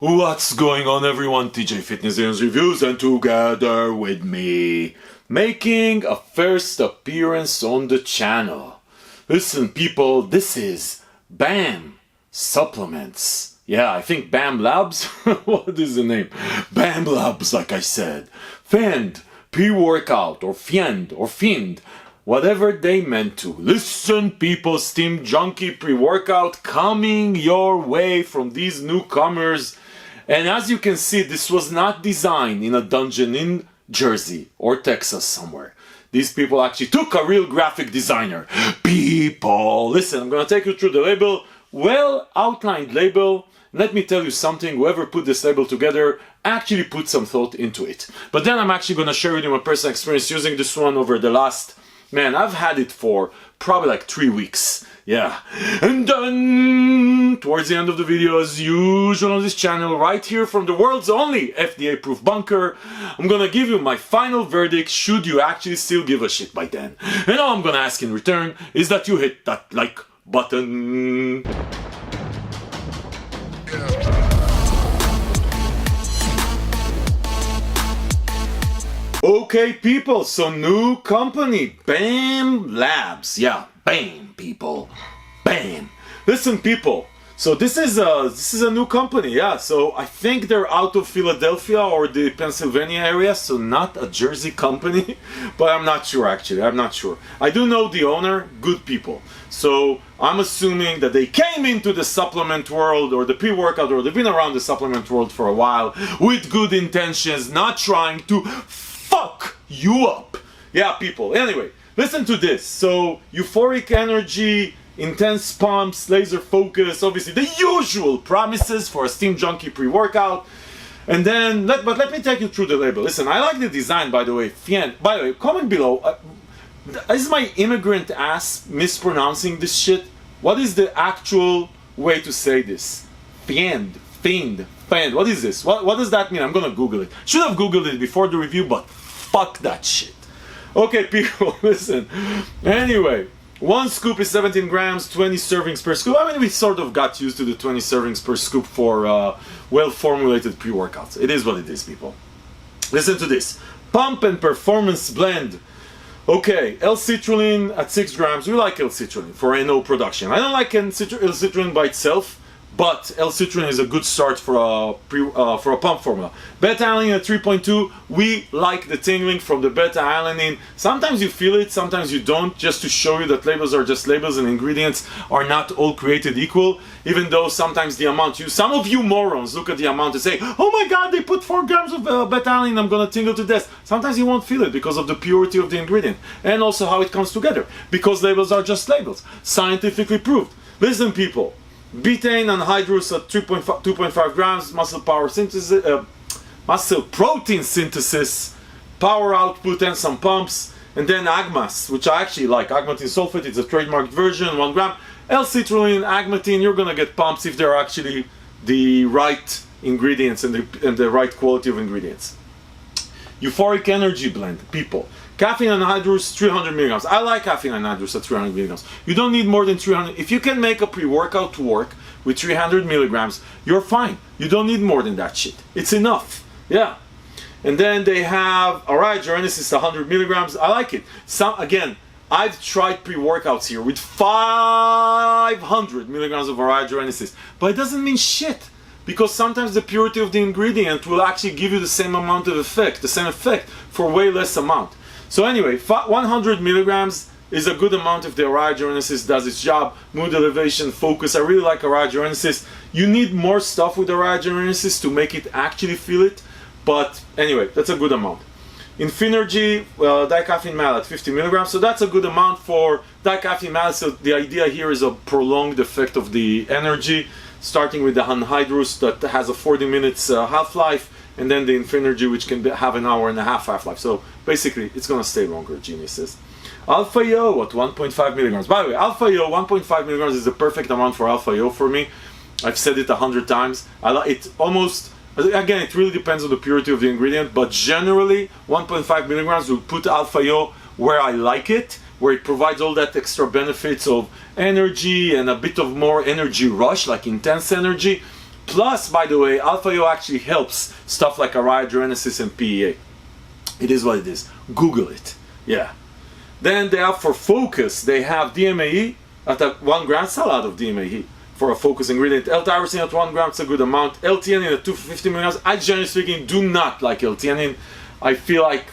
What's going on, everyone? TJ Fitness Games Reviews, and together with me, making a first appearance on the channel. Listen, people, this is BAM Supplements. Yeah, I think BAM Labz? What is the name? BAM Labz, like I said. FIEND Pre Workout, or FIEND, whatever they meant to. Listen, people, Steam Junkie Pre Workout coming your way from these newcomers. And as you can see, this was not designed in a dungeon in Jersey or Texas somewhere. These people actually took a real graphic designer. People, listen, I'm gonna take you through the label. Well outlined label. Let me tell you something, whoever put this label together actually put some thought into it. But then I'm actually gonna share with you my personal experience using this one over the last, man, I've had it for probably like 3 weeks. Yeah. And then, towards the end of the video, as usual on this channel, right here from the world's only FDA-proof bunker, I'm gonna give you my final verdict, should you actually still give a shit by then. And all I'm gonna ask in return is that you hit that like button. Okay, people, so new company, BAM Labz. Yeah, BAM, people, BAM. Listen, people, so this is a new company, yeah. So I think they're out of Philadelphia or the Pennsylvania area, so not a Jersey company, but I'm not sure actually, I'm not sure. I do know the owner, good people. So I'm assuming that they came into the supplement world or the pre-workout world, they've been around the supplement world for a while with good intentions, not trying to fuck you up. Yeah, people. Anyway, listen to this. So, euphoric energy, intense pumps, laser focus, obviously the usual promises for a Steam Junkie pre-workout. And then, let me take you through the label. Listen, I like the design, by the way. FIEND. By the way, comment below. Is my immigrant ass mispronouncing this shit? What is the actual way to say this? FIEND. What is this? What does that mean? I'm gonna Google it. Should have Googled it before the review, but fuck that shit. Okay, people, listen. Anyway, one scoop is 17 grams, 20 servings per scoop. I mean, we sort of got used to the 20 servings per scoop for well-formulated pre-workouts. It is what it is, people. Listen to this. Pump and performance blend. Okay, L-citrulline at 6 grams. We like L-citrulline for NO production. I don't like L-citrulline by itself, but L-citrulline is a good start for a pump formula. Beta-alanine at 3.2, we like the tingling from the beta-alanine. Sometimes you feel it, sometimes you don't, just to show you that labels are just labels and ingredients are not all created equal, even though sometimes the amount some of you morons look at the amount and say, oh my god, they put 4 grams of beta-alanine, I'm gonna tingle to death. Sometimes you won't feel it because of the purity of the ingredient and also how it comes together, because labels are just labels, scientifically proved. Listen, people. Betaine anhydrous at 2.5 grams, muscle protein synthesis, power output and some pumps, and then Agmas, which I actually like. Agmatine sulfate, it's a trademarked version, 1 gram. L-citrulline, agmatine, you're gonna get pumps if they're actually the right ingredients and the right quality of ingredients. Euphoric energy blend, people. Caffeine anhydrous, 300 milligrams. I like caffeine anhydrous at 300 milligrams. You don't need more than 300. If you can make a pre-workout to work with 300 milligrams, you're fine. You don't need more than that shit. It's enough. Yeah. And then they have Aragia-Genesis, 100 milligrams. I like it. Again, I've tried pre-workouts here with 500 milligrams of Aragia-Genesis, but it doesn't mean shit. Because sometimes the purity of the ingredient will actually give you the same amount of effect, the same effect for way less amount. So anyway, 100 milligrams is a good amount if the Aragia-Genesis does its job. Mood elevation, focus. I really like Aragia-Genesis. You need more stuff with Aragia-Genesis to make it actually feel it. But anyway, that's a good amount. Infinergy, dicaffeine malate, 50 milligrams. So that's a good amount for dicaffeine malate. So the idea here is a prolonged effect of the energy, starting with the anhydrous that has a 40 minutes half-life, and then the Infinergy, which can have an hour and a half half-life. So basically, it's gonna stay longer, geniuses. Alpha-Yo at 1.5 milligrams. By the way, Alpha-Yo, 1.5 milligrams is the perfect amount for Alpha-Yo for me. I've said it 100 times. It almost, again, it really depends on the purity of the ingredient, but generally, 1.5 milligrams will put Alpha-Yo where I like it, where it provides all that extra benefits of energy and a bit of more energy rush, like intense energy, Plus, by the way, Alpha Yo actually helps stuff like Araya, Genesis, and PEA. It is what it is. Google it. Yeah. Then they have for focus, they have DMAE at a 1 gram. It's a lot of DMAE for a focus ingredient. L-tyrosine at 1 gram, it's a good amount. L-theanine at 250 milligrams. I generally speaking do not like L-theanine. I feel like,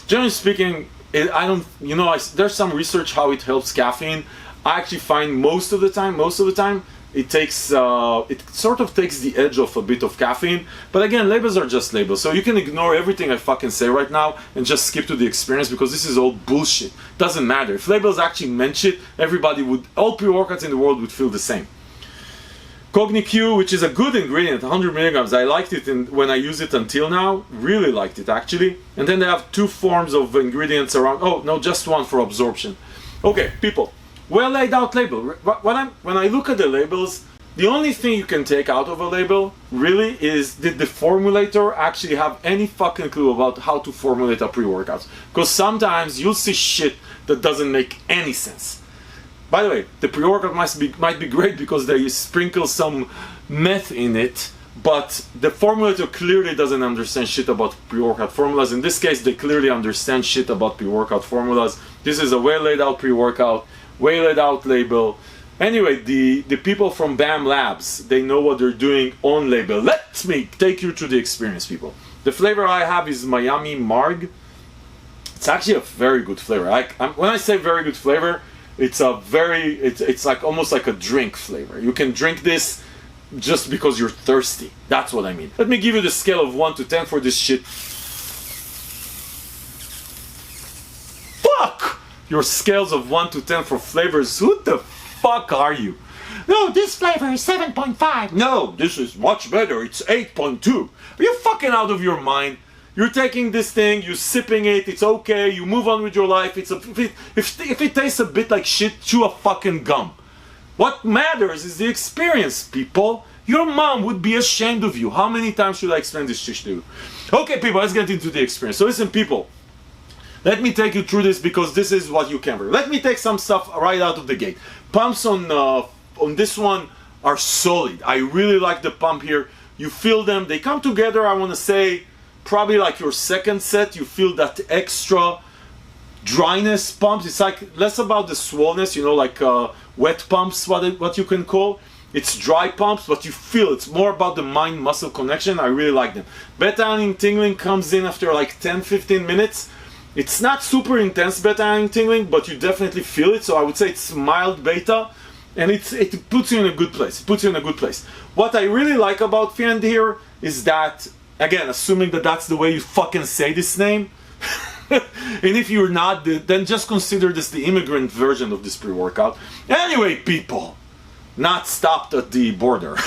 generally speaking, there's some research how it helps caffeine. I actually find most of the time, it sort of takes the edge off a bit of caffeine. But again, labels are just labels. So you can ignore everything I fucking say right now and just skip to the experience, because this is all bullshit. Doesn't matter. If labels actually meant shit, all pre-workouts in the world would feel the same. CogniQ, which is a good ingredient, 100 milligrams. I liked it when I used it until now. Really liked it, actually. And then they have 2 forms of ingredients around. Oh, no, just one for absorption. Okay, people. Well laid out label. When I look at the labels, the only thing you can take out of a label, really, is did the formulator actually have any fucking clue about how to formulate a pre-workout? Because sometimes you'll see shit that doesn't make any sense. By the way, the pre-workout might be great because they sprinkle some meth in it, but the formulator clearly doesn't understand shit about pre-workout formulas. In this case, they clearly understand shit about pre-workout formulas. This is a well laid out pre-workout, well laid out label. Anyway, the people from BAM Labz, they know what they're doing on label. Let me take you through the experience, people. The flavor I have is Miami Marg. It's actually a very good flavor. When I say very good flavor, it's like almost like a drink flavor. You can drink this just because you're thirsty. That's what I mean. Let me give you the scale of 1 to 10 for this shit. Fuck! Your scales of 1 to 10 for flavors. Who the fuck are you? No, this flavor is 7.5. No, this is much better. It's 8.2. Are you fucking out of your mind? You're taking this thing, you're sipping it, it's okay, you move on with your life. If it tastes a bit like shit, chew a fucking gum. What matters is the experience, people. Your mom would be ashamed of you. How many times should I explain this shit to you? Okay, people, let's get into the experience. So listen, people. Let me take you through this because this is what you can bring. Let me take some stuff right out of the gate. Pumps on this one are solid. I really like the pump here. You feel them. They come together, I want to say, probably like your second set. You feel that extra dryness pumps. It's like less about the swollenness, like wet pumps, what you can call. It's dry pumps, but you feel it's more about the mind-muscle connection. I really like them. Beta-alanine tingling comes in after like 10-15 minutes. It's not super intense beta-alanine tingling, but you definitely feel it. So I would say it's mild beta, and it puts you in a good place. It puts you in a good place. What I really like about FIEND here is that, again, assuming that that's the way you fucking say this name, and if you're not, then just consider this the immigrant version of this pre-workout. Anyway, people, not stopped at the border.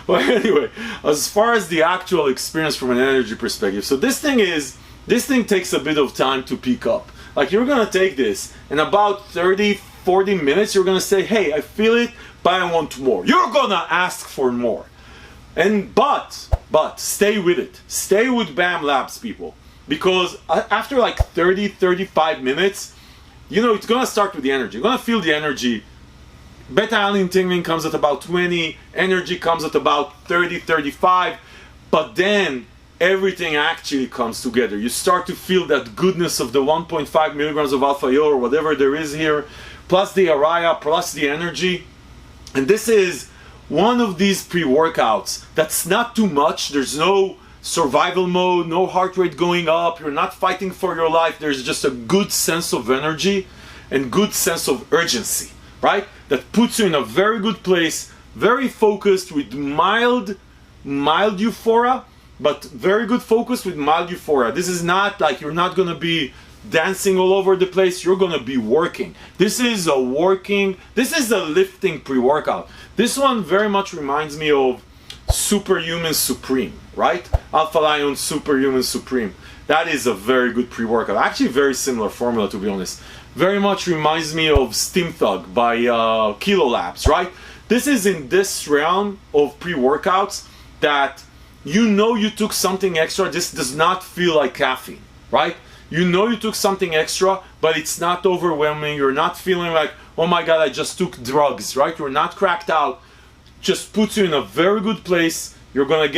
But anyway, as far as the actual experience from an energy perspective, so this thing takes a bit of time to pick up. Like, you're gonna take this, in about 30-40 minutes, you're gonna say, hey, I feel it, but I want more. You're gonna ask for more. But stay with it. Stay with BAM Labz, people. Because after like 30-35 minutes, it's gonna start with the energy. You're gonna feel the energy. Beta-alanine tingling comes at about 20, energy comes at about 30-35, but then everything actually comes together. You start to feel that goodness of the 1.5 milligrams of Alpha Yo or whatever there is here, plus the Araya, plus the energy. And this is one of these pre-workouts that's not too much. There's no survival mode, no heart rate going up, you're not fighting for your life. There's just a good sense of energy and good sense of urgency, right? That puts you in a very good place, very focused with mild euphoria, but very good focus with mild euphoria. This is not like you're not gonna be dancing all over the place, you're gonna be working. This is a lifting pre-workout. This one very much reminds me of Superhuman Supreme, right? Alpha Lion Superhuman Supreme. That is a very good pre-workout. Actually, very similar formula, to be honest. Very much reminds me of Steam Thug by Kilo Labs, right? This is in this realm of pre-workouts that you took something extra. This does not feel like caffeine, right? You took something extra, but it's not overwhelming. You're not feeling like, oh my God, I just took drugs, right? You're not cracked out. just puts you in a very good place. You're gonna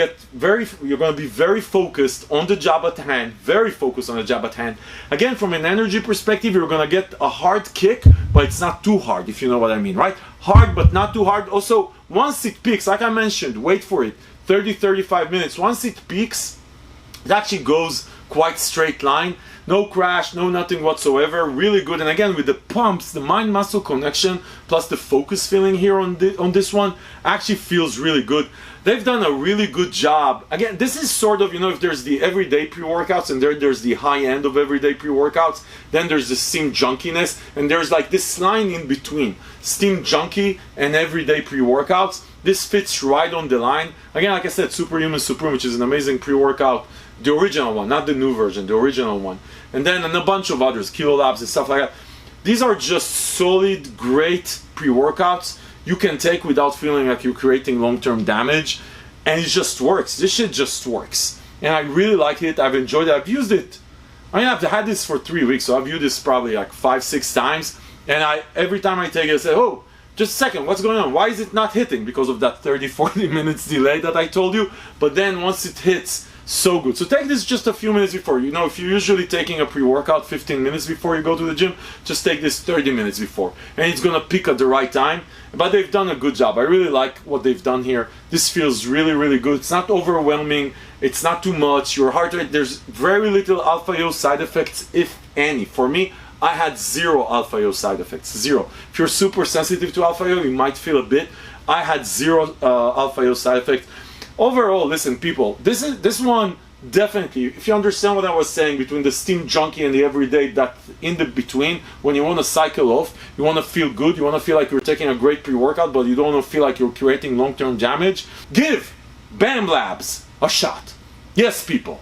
be very focused on the job at hand, very focused on the job at hand. Again, from an energy perspective, you're gonna get a hard kick, but it's not too hard, if you know what I mean, right? Hard, but not too hard. Also, once it peaks, like I mentioned, wait for it, 30-35 minutes. Once it peaks, it actually goes quite straight line. No crash, no nothing whatsoever. Really good. And again, with the pumps, the mind-muscle connection, plus the focus feeling here on this one, actually feels really good. They've done a really good job. Again, this is sort of, you know, if there's the everyday pre-workouts and there's the high end of everyday pre-workouts, then there's the steam junkiness, and there's like this line in between steam junkie and everyday pre-workouts. This fits right on the line. Again, like I said, Superhuman Supreme, which is an amazing pre-workout, the original one, not the new version, the original one. And then a bunch of others, Kilo Labs and stuff like that. These are just solid, great pre-workouts you can take without feeling like you're creating long-term damage. And it just works. This shit just works. And I really like it. I've enjoyed it. I've used it. I mean, I've had this for 3 weeks, so I've used this probably like 5-6 times. And every time I take it, I say, oh, just a second, what's going on? Why is it not hitting? Because of that 30-40 minutes delay that I told you. But then once it hits, so good. So take this just a few minutes before. You know, if you're usually taking a pre-workout 15 minutes before you go to the gym, just take this 30 minutes before. And it's gonna peak at the right time. But they've done a good job. I really like what they've done here. This feels really, really good. It's not overwhelming. It's not too much. Your heart rate, there's very little alpha-yo side effects, if any. For me, I had 0 alpha-yo side effects, 0. If you're super sensitive to alpha-yo, you might feel a bit. I had 0 alpha-yo side effects. Overall, listen, people, this one definitely, if you understand what I was saying between the steam junkie and the everyday, that in the between, when you want to cycle off, you want to feel good, you want to feel like you're taking a great pre-workout, but you don't want to feel like you're creating long-term damage, give BAM Labz a shot. Yes, people.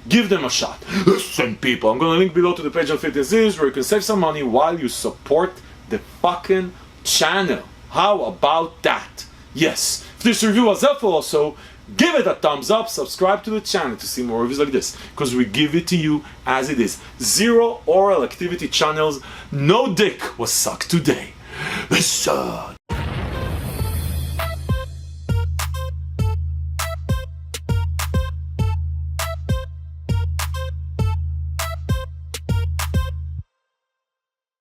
Give them a shot. Listen, people, I'm going to link below to the page on Fitness News where you can save some money while you support the fucking channel. How about that? Yes. If this review was helpful also, give it a thumbs up, subscribe to the channel to see more reviews like this, because we give it to you as it is. 0 oral activity channels, no dick was sucked today. Listen.